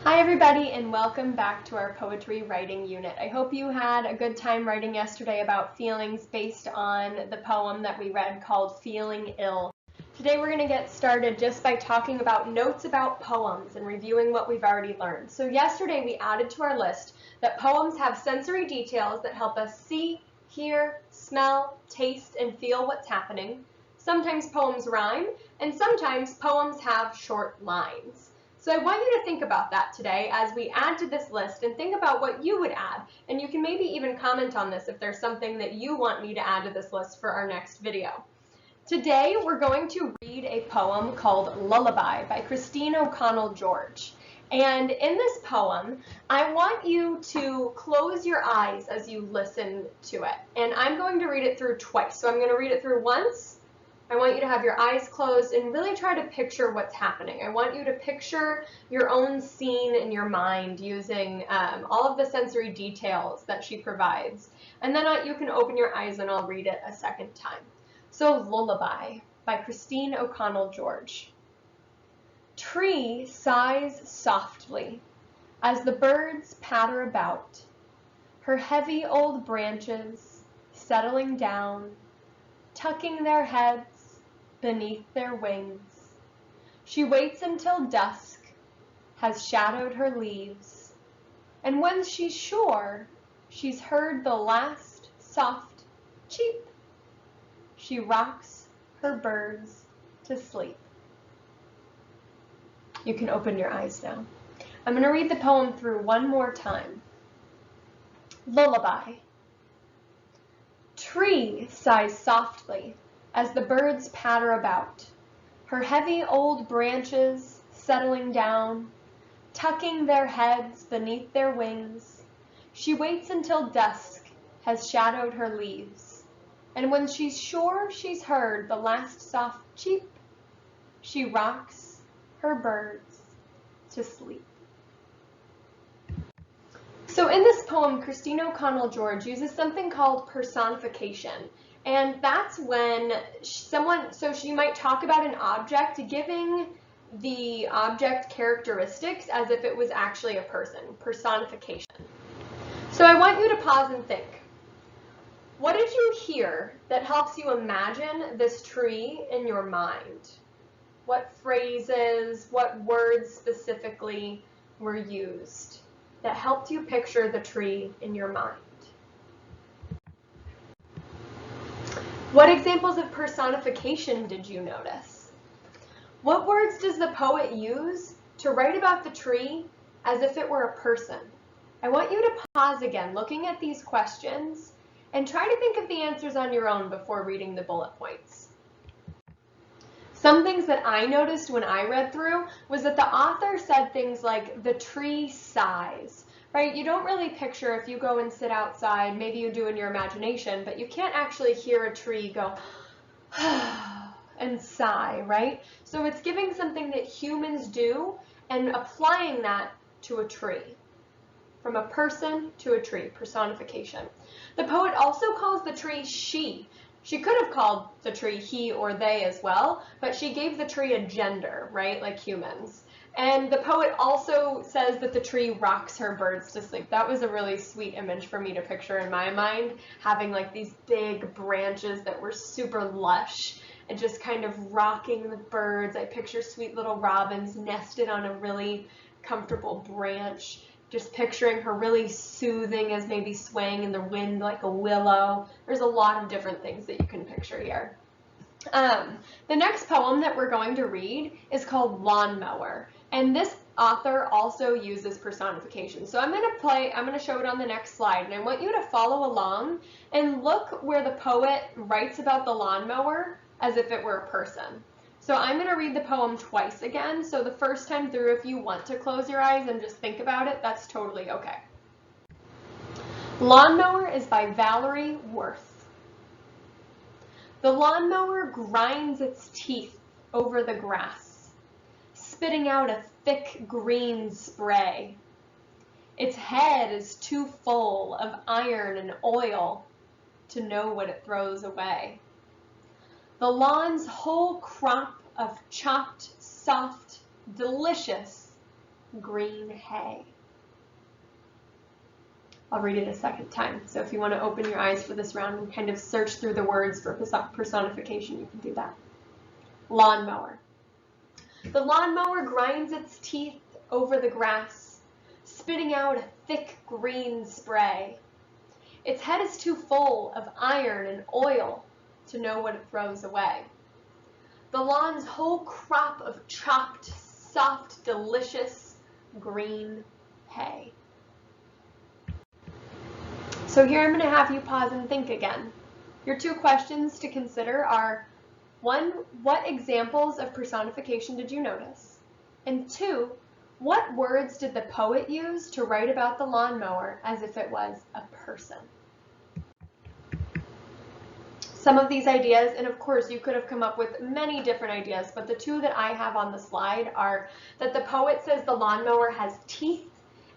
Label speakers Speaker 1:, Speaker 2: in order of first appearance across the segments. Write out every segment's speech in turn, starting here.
Speaker 1: Hi everybody and welcome back to our poetry writing unit. I hope you had a good time writing yesterday about feelings based on the poem that we read called Feeling Ill. Today we're going to get started just by talking about notes about poems and reviewing what we've already learned. So yesterday we added to our list that poems have sensory details that help us see, hear, smell, taste, and feel what's happening. Sometimes poems rhyme, and sometimes poems have short lines. So I want you to think about that today as we add to this list and think about what you would add. And you can maybe even comment on this if there's something that you want me to add to this list for our next video. Today we're going to read a poem called Lullaby by Christine O'Connell George. And in this poem, I want you to close your eyes as you listen to it. And I'm going to read it through twice. So I'm going to read it through once. I want you to have your eyes closed and really try to picture what's happening. I want you to picture your own scene in your mind using all of the sensory details that she provides. And then you can open your eyes and I'll read it a second time. So Lullaby by Christine O'Connell George. Tree sighs softly as the birds patter about, her heavy old branches settling down, tucking their heads beneath their wings. She waits until dusk has shadowed her leaves, and when she's sure she's heard the last soft cheep, she rocks her birds to sleep. You can open your eyes now. I'm going to read the poem through one more time. Lullaby. Tree sighs softly as the birds patter about, her heavy old branches settling down, tucking their heads beneath their wings. She waits until dusk has shadowed her leaves, and when she's sure she's heard the last soft cheep, she rocks her birds to sleep. So in this poem, Christine O'Connell George uses something called personification. And that's when she might talk about an object giving the object characteristics as if it was actually a person, personification. So I want you to pause and think. What did you hear that helps you imagine this tree in your mind? What phrases, what words specifically were used that helped you picture the tree in your mind? What examples of personification did you notice? What words does the poet use to write about the tree as if it were a person? I want you to pause again, looking at these questions, and try to think of the answers on your own before reading the bullet points. Some things that I noticed when I read through was that the author said things like, the tree sighs. Right? You don't really picture if you go and sit outside, maybe you do in your imagination, but you can't actually hear a tree go and sigh, right? So it's giving something that humans do and applying that to a tree. From a person to a tree, personification. The poet also calls the tree she. She could have called the tree he or they as well, but she gave the tree a gender, right? Like humans. And the poet also says that the tree rocks her birds to sleep. That was a really sweet image for me to picture in my mind, having like these big branches that were super lush and just kind of rocking the birds. I picture sweet little robins nested on a really comfortable branch, just picturing her really soothing as maybe swaying in the wind like a willow. There's a lot of different things that you can picture here. The next poem that we're going to read is called Lawnmower, and this author also uses personification. So I'm going to show it on the next slide, and I want you to follow along and look where the poet writes about the lawnmower as if it were a person. So I'm going to read the poem twice again, so the first time through, if you want to close your eyes and just think about it, that's totally okay. Lawnmower is by Valerie Worth. The lawnmower grinds its teeth over the grass, spitting out a thick green spray. Its head is too full of iron and oil to know what it throws away. The lawn's whole crop of chopped, soft, delicious green hay. I'll read it a second time. So if you want to open your eyes for this round and kind of search through the words for personification, you can do that. Lawnmower. The lawnmower grinds its teeth over the grass, spitting out a thick green spray. Its head is too full of iron and oil to know what it throws away. The lawn's whole crop of chopped, soft, delicious green hay. So here I'm going to have you pause and think again. Your two questions to consider are, 1, what examples of personification did you notice? And 2, what words did the poet use to write about the lawnmower as if it was a person? Some of these ideas, and of course you could have come up with many different ideas, but the two that I have on the slide are that the poet says the lawnmower has teeth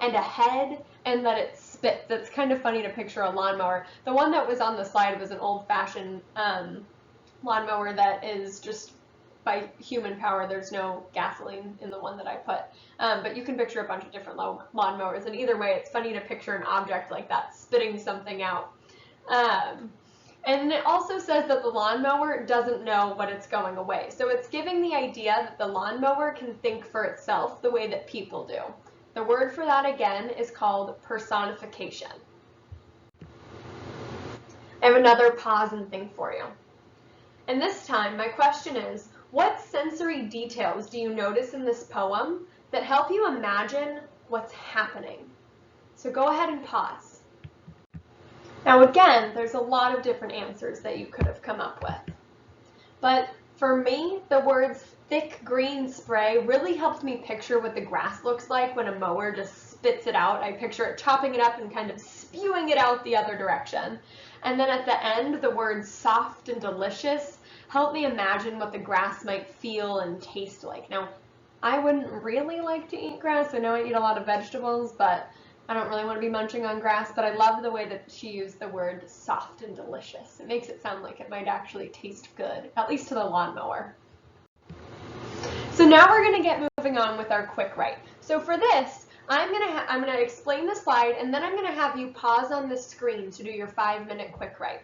Speaker 1: and a head and that it spits. It's kind of funny to picture a lawnmower. The one that was on the slide was an old-fashioned lawnmower that is just by human power. There's no gasoline in the one that I put. But you can picture a bunch of different lawnmowers, and either way, it's funny to picture an object like that spitting something out. And it also says that the lawnmower doesn't know what it's going away. So it's giving the idea that the lawnmower can think for itself the way that people do. The word for that, again, is called personification. I have another pause and think for you. And this time, my question is, what sensory details do you notice in this poem that help you imagine what's happening? So go ahead and pause. Now again, there's a lot of different answers that you could have come up with. But for me, the words thick green spray really helped me picture what the grass looks like when a mower just spits it out. I picture it chopping it up and kind of spewing it out the other direction. And then at the end, the words soft and delicious help me imagine what the grass might feel and taste like. Now, I wouldn't really like to eat grass. I know I eat a lot of vegetables, but I don't really want to be munching on grass, but I love the way that she used the word soft and delicious. It makes it sound like it might actually taste good, at least to the lawnmower. So now we're going to get moving on with our quick write. So for this, I'm going to explain the slide, and then I'm going to have you pause on the screen to do your 5-minute quick write.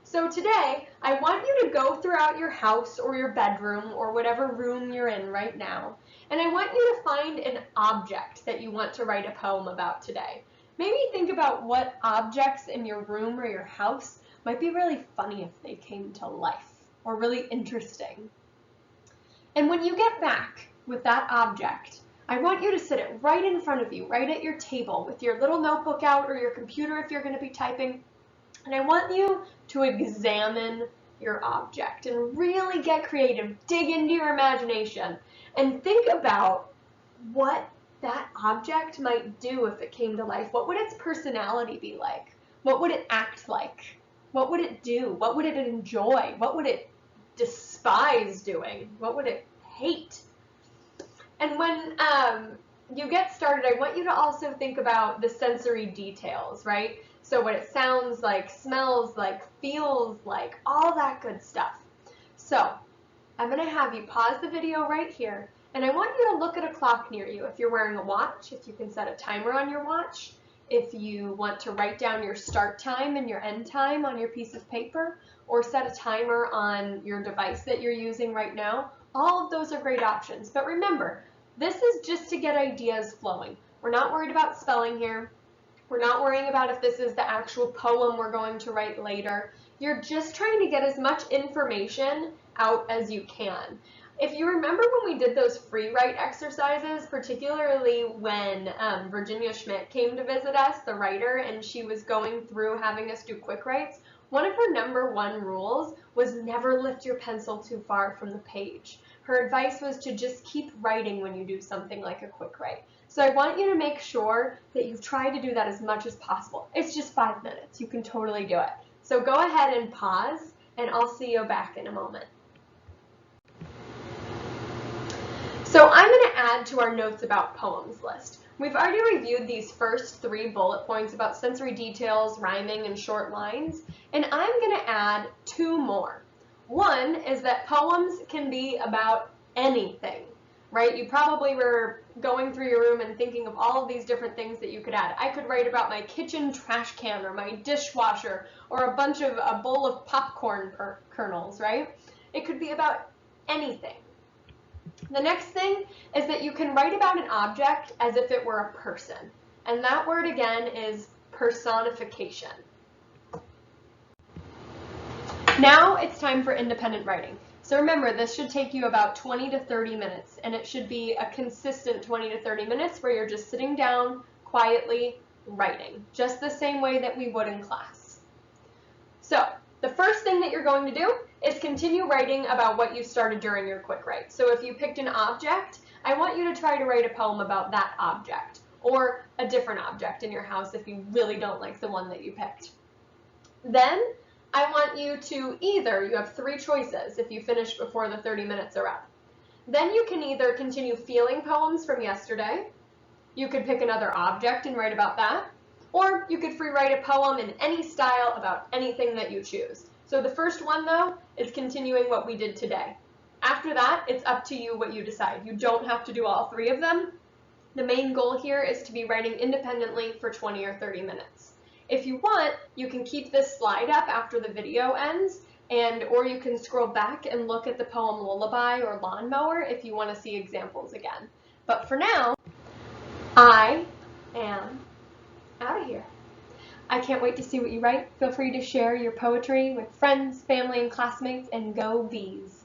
Speaker 1: So today, I want you to go throughout your house or your bedroom or whatever room you're in right now, and I want you to find an object that you want to write a poem about today. Maybe think about what objects in your room or your house might be really funny if they came to life, or really interesting. And when you get back with that object, I want you to sit it right in front of you, right at your table, with your little notebook out or your computer if you're going to be typing. And I want you to examine your object and really get creative, dig into your imagination, and think about what that object might do if it came to life. What would its personality be like? What would it act like? What would it do? What would it enjoy? What would it despise doing? What would it hate? And when you get started, I want you to also think about the sensory details, right? So what it sounds like, smells like, feels like, all that good stuff. So I'm going to have you pause the video right here, and I want you to look at a clock near you. If you're wearing a watch, if you can set a timer on your watch, if you want to write down your start time and your end time on your piece of paper, or set a timer on your device that you're using right now, all of those are great options. But remember, this is just to get ideas flowing. We're not worried about spelling here. We're not worrying about if this is the actual poem we're going to write later. You're just trying to get as much information out as you can. If you remember when we did those free write exercises, particularly when Virginia Schmidt came to visit us, the writer, and she was going through having us do quick writes, one of her #1 rules was never lift your pencil too far from the page. Her advice was to just keep writing when you do something like a quick write. So I want you to make sure that you try to do that as much as possible. It's just 5 minutes. You can totally do it. So go ahead and pause, and I'll see you back in a moment. So I'm going to add to our notes about poems list. We've already reviewed these first 3 bullet points about sensory details, rhyming, and short lines, and I'm going to add 2 more. One is that poems can be about anything, right? You probably were going through your room and thinking of all of these different things that you could add. I could write about my kitchen trash can or my dishwasher or a bowl of popcorn kernels, right? It could be about anything. The next thing is that you can write about an object as if it were a person. And that word again is personification. Now it's time for independent writing. So remember, this should take you about 20 to 30 minutes, and it should be a consistent 20 to 30 minutes where you're just sitting down, quietly writing, just the same way that we would in class. So the first thing that you're going to do is continue writing about what you started during your quick write. So if you picked an object, I want you to try to write a poem about that object, or a different object in your house if you really don't like the one that you picked. Then I want you to you have 3 choices if you finish before the 30 minutes are up. Then you can either continue feeling poems from yesterday, you could pick another object and write about that, or you could free write a poem in any style about anything that you choose. So the first one though is continuing what we did today. After that, it's up to you what you decide. You don't have to do all 3 of them. The main goal here is to be writing independently for 20 or 30 minutes. If you want, you can keep this slide up after the video ends, or you can scroll back and look at the poem Lullaby or Lawnmower if you want to see examples again. But for now, I am out of here. I can't wait to see what you write. Feel free to share your poetry with friends, family, and classmates, and go bees.